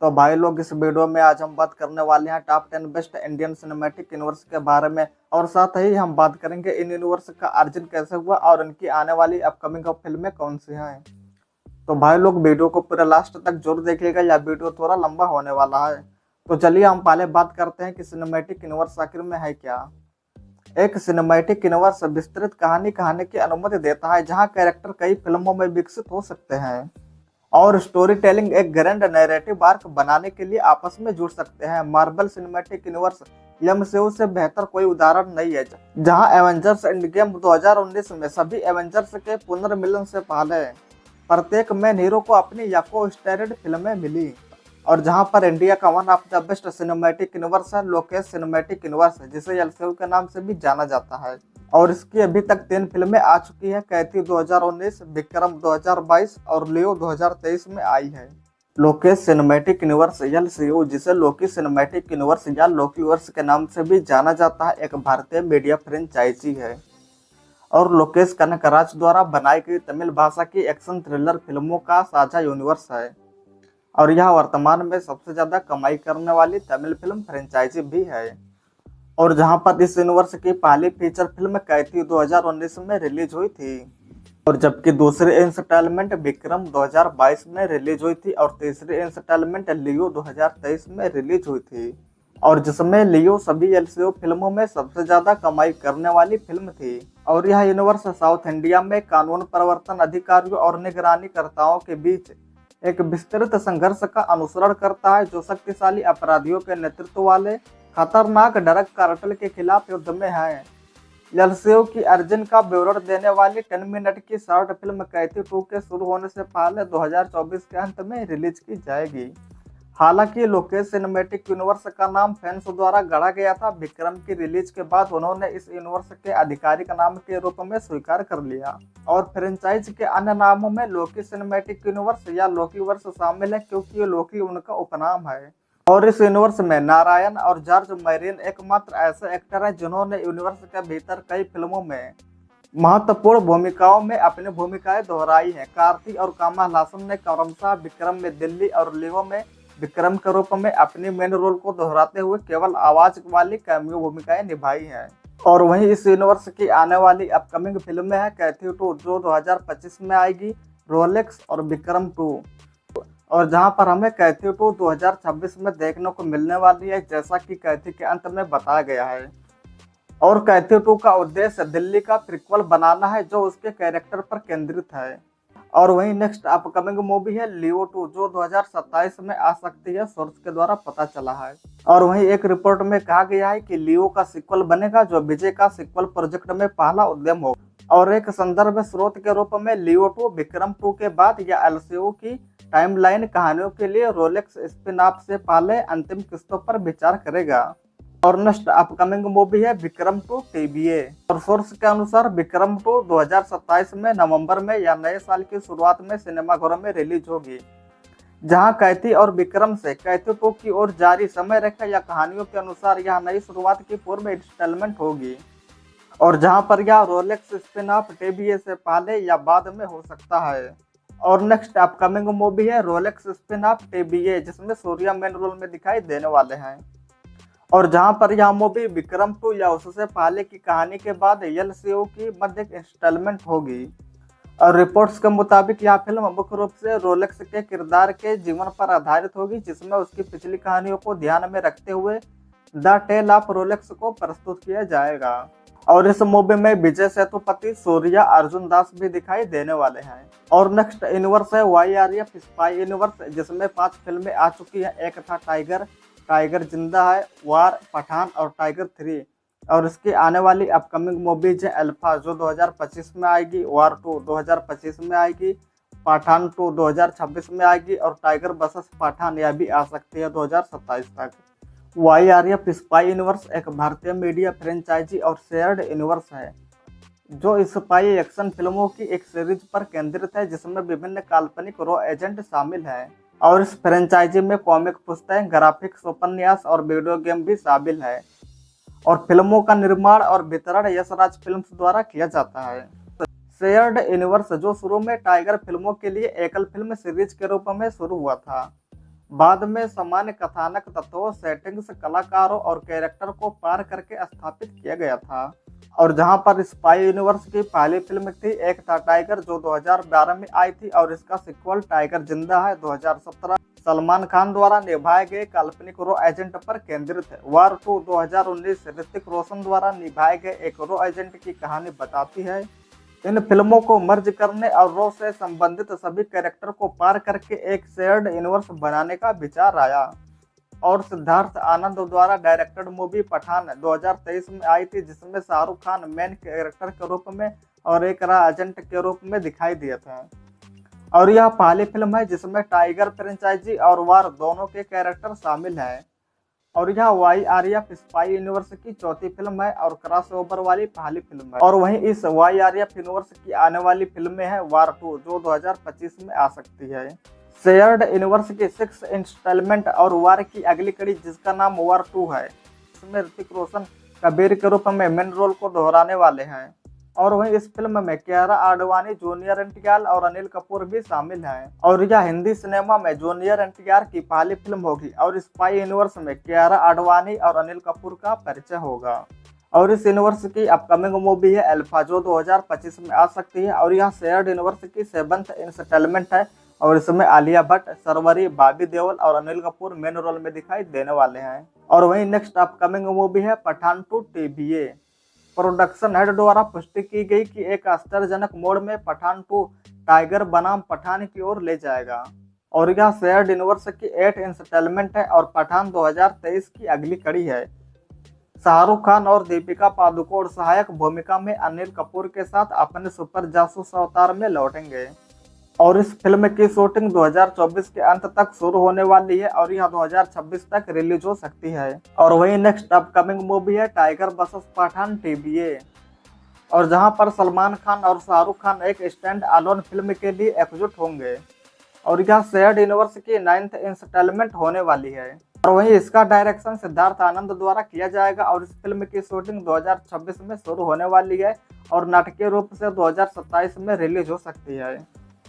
तो भाई लोग, इस वीडियो में आज हम बात करने वाले हैं top 10 best Indian cinematic universe के बारे में। और साथ ही हम बात करेंगे इन यूनिवर्स का अर्जन कैसे हुआ और इनकी आने वाली अपकमिंग फिल्में कौन सी हैं। तो भाई लोग, वीडियो को पूरा लास्ट तक जरूर देखिएगा, यह वीडियो थोड़ा लंबा होने वाला है। तो चलिए हम पहले बात करते हैं कि सिनेमैटिक यूनिवर्स आखिर में है क्या। एक सिनेमैटिक यूनिवर्स विस्तृत कहानी कहने की अनुमति देता है, जहां कैरेक्टर कई फिल्मों में विकसित हो सकते हैं और स्टोरी टेलिंग एक ग्रैंड नैरेटिव आर्क बनाने के लिए आपस में जुड़ सकते हैं। मार्वल सिनेमैटिक यूनिवर्स एमसीयू से बेहतर कोई उदाहरण नहीं है, जहां एवेंजर्स एंड गेम 2019 में सभी एवेंजर्स के पुनर्मिलन से पहले प्रत्येक मेन हीरो को अपनी याको स्टारड फिल्में मिली, और जहां पर इंडिया का one of the best cinematic universe है लोकेश सिनेमैटिक यूनिवर्स, जिसे एलसीयू के नाम से भी जाना जाता है। और इसकी अभी तक 3 फिल्में आ चुकी हैं। कैथी 2019, विक्रम 2022 और लियो 2023 में आई है। लोकेश सिनेमैटिक यूनिवर्स एलसीयू, जिसे लोकी सिनेमैटिक यूनिवर्स या लोकीवर्स के नाम से भी जाना जाता है, एक भारतीय मीडिया फ्रेंचाइजी है और लोकेश कनकराज द्वारा बनाई गई तमिल भाषा की एक्शन थ्रिलर फिल्मों का साझा यूनिवर्स है। और यह वर्तमान में सबसे ज्यादा कमाई करने वाली तमिल फिल्म फ्रेंचाइजी भी है। और जहां पर इस यूनिवर्स की पहली फीचर फिल्म कैथी 2019 में रिलीज हुई थी, और जबकि दूसरी इंस्टॉलमेंट विक्रम 2022 में रिलीज हुई थी और तीसरी इंस्टॉलमेंट लियो 2023 में रिलीज हुई थी, और जिसमें लियो सभी एलसीयू फिल्मों में सबसे ज्यादा कमाई करने वाली फिल्म थी। और यह यूनिवर्स साउथ इंडिया में कानून प्रवर्तन अधिकारियों और निगरानीकर्ताओं के बीच एक विस्तृत संघर्ष का अनुसरण करता है, जो शक्तिशाली अपराधियों के नेतृत्व वाले खतरनाक ड्रग कार्टेल के खिलाफ युद्ध में है। एलसीयू की अर्जन का विवरण देने वाली 10 मिनट की शॉर्ट फिल्म कैथी 2 के शुरू होने से पहले 2024 के अंत में रिलीज की जाएगी। हालांकि लोकेश सिनेमैटिक यूनिवर्स का नाम फैंस द्वारा गढ़ा गया था, विक्रम की रिलीज के बाद उन्होंने इस यूनिवर्स के आधिकारिक नाम के रूप में स्वीकार कर लिया। और फ्रेंचाइज के अन्य नामों में लोकी सिनेमैटिक यूनिवर्स या लोकीवर्स शामिल है, क्योंकि ये लोकी उनका उपनाम है। और इस यूनिवर्स में नारायण और जॉर्ज मैरिन एकमात्र ऐसे एक्टर हैं जिन्होंने यूनिवर्स के भीतर कई फिल्मों में महत्वपूर्ण भूमिकाओं में अपनी भूमिकाएं दोहराई हैं। कार्तिक और कमल हासन ने क्रमशः विक्रम में दिल्ली और लियो में विक्रम के रूप में अपनी मेन रोल को दोहराते हुए केवल आवाज वाली कैमियो भूमिकाएं निभाई हैं। और वहीं इस यूनिवर्स की आने वाली अपकमिंग फिल्में हैं कैथी 2 जो 2025 में आएगी, रोलेक्स और विक्रम 2, और जहां पर हमें कैथी 2 2026 में देखने को मिलने वाली है, जैसा कि कैथी के अंत में बताया गया है। और कैथी 2 का उद्देश्य दिल्ली का प्रीक्वल बनाना है, जो उसके कैरेक्टर पर केंद्रित है। और वहीं नेक्स्ट अपकमिंग मूवी है लियो 2, जो 2027 में आ सकती है, सोर्स के द्वारा पता चला है। और वहीं एक रिपोर्ट में कहा गया है कि लियो का सीक्वल बनेगा, जो विजय का सीक्वल प्रोजेक्ट में पहला उद्यम होगा। और एक संदर्भ स्रोत के रूप में लियो 2 विक्रम 2 के बाद या एलसीयू की टाइमलाइन कहानियों के लिए रोलेक्स स्पिन ऑफ से पहले अंतिम किस्तों पर विचार करेगा। और नेक्स्ट अपकमिंग मूवी है विक्रम 2 टीवीए, और सोर्स के अनुसार विक्रम 2 2027 में नवंबर में या नए साल की शुरुआत में सिनेमाघरों में रिलीज होगी, जहां कैथी और विक्रम से कैथी 2 की ओर जारी समय रेखा या कहानियों के अनुसार यह नई शुरुआत की पूर्व इंस्टॉलमेंट होगी, और जहां पर यह रोलेक्स स्पिन ऑफ टीवीए से पहले या बाद में हो सकता है। और नेक्स्ट अपकमिंग मूवी है रोलेक्स स्पिन ऑफ टीवीए, जिसमें सूर्या मेन रोल में दिखाई देने वाले हैं, और जहां पर यह मूवी विक्रम 2 या उससे पहले की कहानी के बाद एलसीयू की मध्य इंस्टॉलमेंट होगी। और रिपोर्ट्स के मुताबिक यह फिल्म मुख्य रूप से रोलेक्स के किरदार के जीवन पर आधारित होगी, जिसमें उसकी पिछली कहानियों को ध्यान में रखते हुए द टेल ऑफ रोलेक्स को प्रस्तुत किया जाएगा। और इस मूवी में विजय सेतुपति, सूर्या, अर्जुन दास भी दिखाई देने वाले हैं। और नेक्स्ट यूनिवर्स है YRF स्पाई यूनिवर्स, जिसमें 5 फिल्में आ चुकी हैं। एक था टाइगर, टाइगर जिंदा है, वार, पठान और टाइगर 3। और इसकी आने वाली अपकमिंग मूवीज है अल्फा, जो 2025 में आएगी, वार 2 2025 में आएगी, पठान 2 2026 में आएगी, और टाइगर वर्सेस पठान यह भी आ सकती है 2027 तक। YRF स्पाई यूनिवर्स एक भारतीय मीडिया फ्रेंचाइजी और शेयर्ड यूनिवर्स है, जो स्पाई एक्शन फिल्मों की एक सीरीज पर केंद्रित है, जिसमें विभिन्न काल्पनिक रॉ एजेंट शामिल हैं। और इस फ्रेंचाइजी में कॉमिक पुस्तकें, ग्राफिक्स, उपन्यास और वीडियो गेम भी शामिल है। और फिल्मों का निर्माण और वितरण यशराज फिल्म्स द्वारा किया जाता है। शेयर्ड यूनिवर्स, जो शुरू में टाइगर फिल्मों के लिए एकल फिल्म सीरीज के रूप में शुरू हुआ था, बाद में सामान्य कथानक तत्वों, सेटिंग्स, कलाकारों और कैरेक्टर को पार करके स्थापित किया गया था। और जहां पर स्पाई यूनिवर्स की पहली फिल्म थी एक था टाइगर, जो 2012 में आई थी, और इसका सिक्वल टाइगर जिंदा है 2017 सलमान खान द्वारा निभाए गए काल्पनिक रो एजेंट पर केंद्रित है। वार 2 2019 ऋतिक रोशन द्वारा निभाए गए एक रो एजेंट की कहानी बताती है। इन फिल्मों को मर्ज करने और रो से संबंधित सभी कैरेक्टर को पार करके एक शेयर्ड यूनिवर्स बनाने का विचार आया। और सिद्धार्थ आनंद द्वारा डायरेक्टेड मूवी पठान 2023 में आई थी, जिसमें शाहरुख खान मेन कैरेक्टर के रूप में और एक रा एजेंट के रूप में दिखाई दिए थे। और यह पहली फिल्म है जिसमें टाइगर फ्रेंचाइजी और वार दोनों के कैरेक्टर शामिल हैं। और यह YRF स्पाई यूनिवर्स की चौथी फिल्म है और क्रॉसओवर वाली पहली फिल्म है। और वहीं इस YRF यूनिवर्स की आने वाली फिल्में हैं वार 2 जो 2025 में आ सकती है। शेयर्ड यूनिवर्स की 6 इंस्टॉलमेंट और वार की अगली कड़ी जिसका नाम वार 2 है, इसमें ऋतिक रोशन कबीर के रूप में मेन रोल को दोहराने वाले हैं। और वहीं इस फिल्म में कियारा आडवाणी, जूनियर एनटीआर और अनिल कपूर भी शामिल हैं। और यह हिंदी सिनेमा में जूनियर एनटीआर की पहली फिल्म होगी और स्पाई यूनिवर्स में कियारा आडवाणी और अनिल कपूर का परिचय होगा। और इस यूनिवर्स की अपकमिंग मूवी है अल्फा, जो 2025 में आ सकती है। और यह शेयर्ड यूनिवर्स की 7th इंस्टॉलमेंट है और इसमें आलिया भट्ट, शर्वरी, बॉबी देओल और अनिल कपूर मेन रोल में दिखाई देने वाले हैं। और वहीं नेक्स्ट अपकमिंग मूवी है पठान 2 TVA। प्रोडक्शन हेड द्वारा पुष्टि की गई कि एक आश्चर्यजनक मोड़ में पठान 2 टाइगर बनाम पठान की ओर ले जाएगा। और यह शेयर्ड यूनिवर्स की 8 इंस्टॉलमेंट है और पठान 2023 की अगली कड़ी है। शाहरुख खान और दीपिका पादुकोण सहायक भूमिका में अनिल कपूर के साथ अपने सुपर जासूस अवतार में लौटेंगे। और इस फिल्म की शूटिंग 2024 के अंत तक शुरू होने वाली है और यह 2026 तक रिलीज हो सकती है। और वही नेक्स्ट अपकमिंग मूवी है टाइगर वर्सेस पठान TVA। और जहां पर सलमान खान और शाहरुख खान एक स्टैंड अलोन फिल्म के लिए एकजुट होंगे। और यह शेयर्ड यूनिवर्स की 9th इंस्टॉलमेंट होने वाली है। और वहीं इसका डायरेक्शन सिद्धार्थ आनंद द्वारा किया जाएगा और इस फिल्म की शूटिंग 2026 में शुरू होने वाली है और नाटकीय रूप से 2027 में रिलीज हो सकती है।